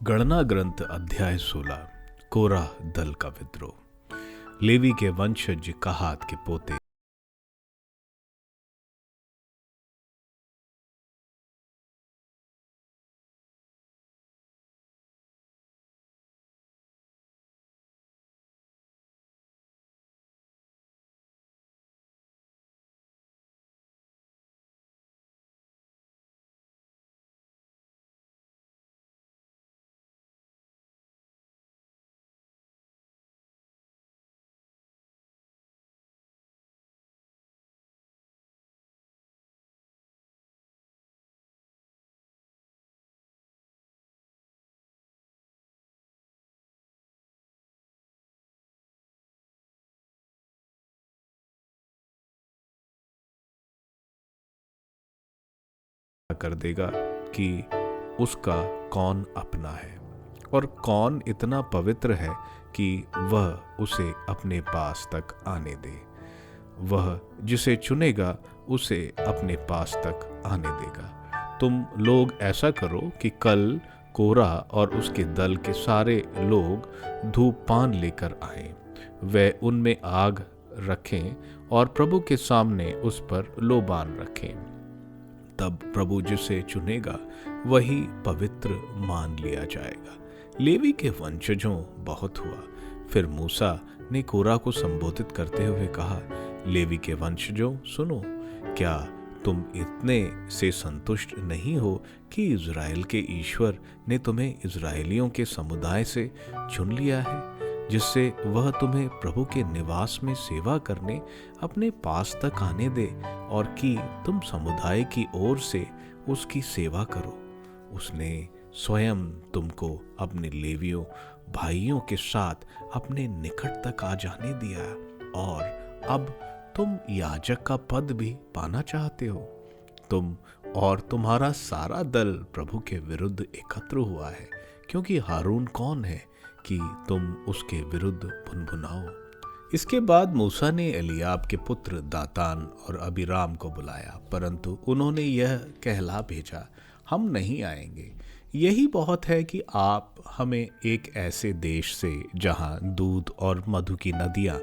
गणना ग्रंथ अध्याय 16। कोरह दल का विद्रोह। लेवी के वंशज कहात के पोते कर देगा कि उसका कौन अपना है और कौन इतना पवित्र है कि वह उसे अपने पास तक आने दे। वह जिसे चुनेगा उसे अपने पास तक आने देगा। तुम लोग ऐसा करो कि कल कोरा और उसके दल के सारे लोग धूप पान लेकर आए। वे उनमें आग रखें और प्रभु के सामने उस पर लोबान रखें। तब प्रभु जिसे चुनेगा वही पवित्र मान लिया जाएगा। लेवी के वंशजों बहुत हुआ। फिर मूसा ने कोरा को संबोधित करते हुए कहा, लेवी के वंशजों सुनो, क्या तुम इतने से संतुष्ट नहीं हो कि इज़राइल के ईश्वर ने तुम्हें इज़राइलियों के समुदाय से चुन लिया है, जिससे वह तुम्हें प्रभु के निवास में सेवा करने अपने पास तक आने दे और कि तुम समुदाय की ओर से उसकी सेवा करो। उसने स्वयं तुमको अपने लेवियों भाइयों के साथ अपने निकट तक आ जाने दिया और अब तुम याजक का पद भी पाना चाहते हो। तुम और तुम्हारा सारा दल प्रभु के विरुद्ध एकत्र हुआ है, क्योंकि हारून कौन है कि तुम उसके विरुद्ध भुनभुनाओ। इसके बाद मूसा ने एलियाब के पुत्र दातान और अबीराम को बुलाया, परंतु उन्होंने यह कहला भेजा, हम नहीं आएंगे। यही बहुत है कि आप हमें एक ऐसे देश से जहां दूध और मधु की नदियां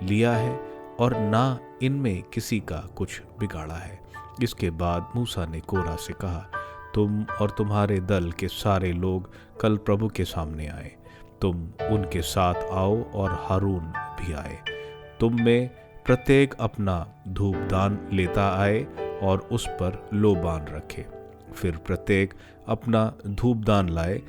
लिया है और ना इनमें किसी का कुछ बिगाड़ा है। इसके बाद मूसा ने कोरा से कहा, तुम और तुम्हारे दल के सारे लोग कल प्रभु के सामने आए। तुम उनके साथ आओ और हारून भी आए। तुम में प्रत्येक अपना धूपदान लेता आए और उस पर लोबान रखे। फिर प्रत्येक अपना धूपदान लाए।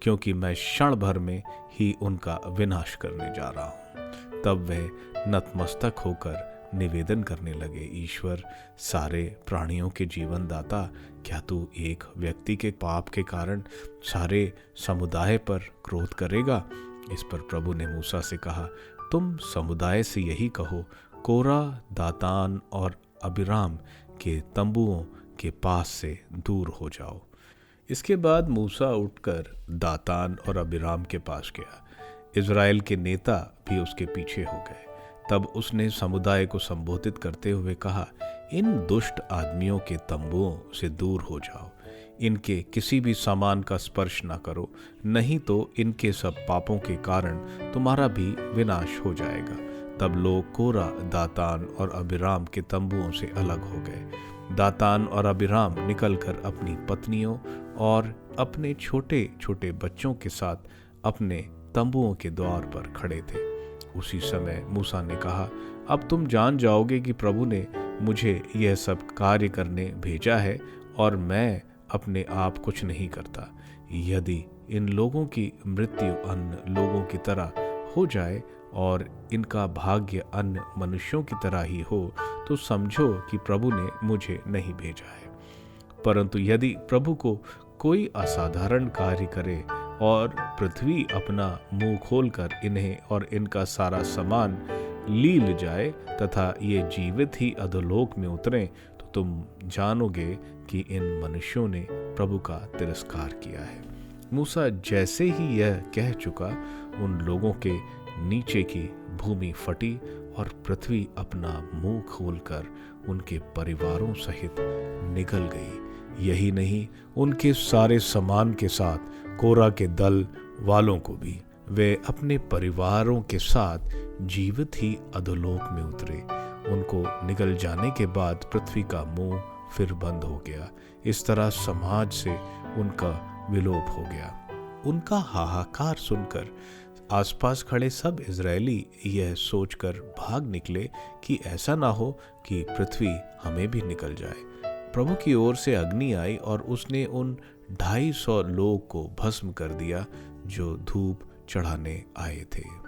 क्योंकि मैं क्षण भर में ही उनका विनाश करने जा रहा हूँ। तब वह नतमस्तक होकर निवेदन करने लगे, ईश्वर सारे प्राणियों के जीवन दाता, क्या तू एक व्यक्ति के पाप के कारण सारे समुदाय पर क्रोध करेगा? इस पर प्रभु ने मूसा से कहा, तुम समुदाय से यही कहो, कोरा, दातान और अबीराम के तंबुओं के पास से दूर हो जाओ। इसके बाद मूसा उठकर दातान और अबीराम के पास गया। इज़राइल के नेता भी उसके पीछे हो गए। तब उसने समुदाय को संबोधित करते हुए कहा, इन दुष्ट आदमियों के तंबुओं से दूर हो जाओ, इनके किसी भी सामान का स्पर्श ना करो, नहीं तो इनके सब पापों के कारण तुम्हारा भी विनाश हो जाएगा। तब लोग कोरा, दातान और अबीराम के तंबुओं से अलग हो गए। दातान और अबीराम निकलकर अपनी पत्नियों और अपने छोटे छोटे बच्चों के साथ अपने तंबुओं के द्वार पर खड़े थे। उसी समय मूसा ने कहा, अब तुम जान जाओगे कि प्रभु ने मुझे यह सब कार्य करने भेजा है और मैं अपने आप कुछ नहीं करता। यदि इन लोगों की मृत्यु अन्य लोगों की तरह हो जाए और इनका भाग्य अन्य मनुष्यों की तरह ही हो, तो समझो कि प्रभु ने मुझे नहीं भेजा है। परंतु यदि प्रभु को कोई असाधारण कार्य करे और पृथ्वी अपना मुंह खोलकर इन्हें और इनका सारा सामान लील जाए तथा ये जीवित ही अधोलोक में उतरें, तो तुम जानोगे कि इन मनुष्यों ने प्रभु का तिरस्कार किया है। मूसा जैसे ही यह कह चुका, उन लोगों के नीचे की भूमि फटी और पृथ्वी अपना मुंह खोलकर उनके परिवारों सहित निगल गई। यही नहीं, उनके सारे सामान के साथ कोरा के दल वालों को भी। वे अपने परिवारों के साथ जीवित ही अधोलोक में उतरे। उनको निगल जाने के बाद पृथ्वी का मुंह फिर बंद हो गया। इस तरह समाज से उनका विलोप हो गया। उनका हाहाकार सुनकर आसपास खड़े सब इजरायली यह सोचकर भाग निकले कि ऐसा ना हो कि पृथ्वी हमें भी निकल जाए। प्रभु की ओर से अग्नि आई और उसने उन 250 लोग को भस्म कर दिया जो धूप चढ़ाने आए थे।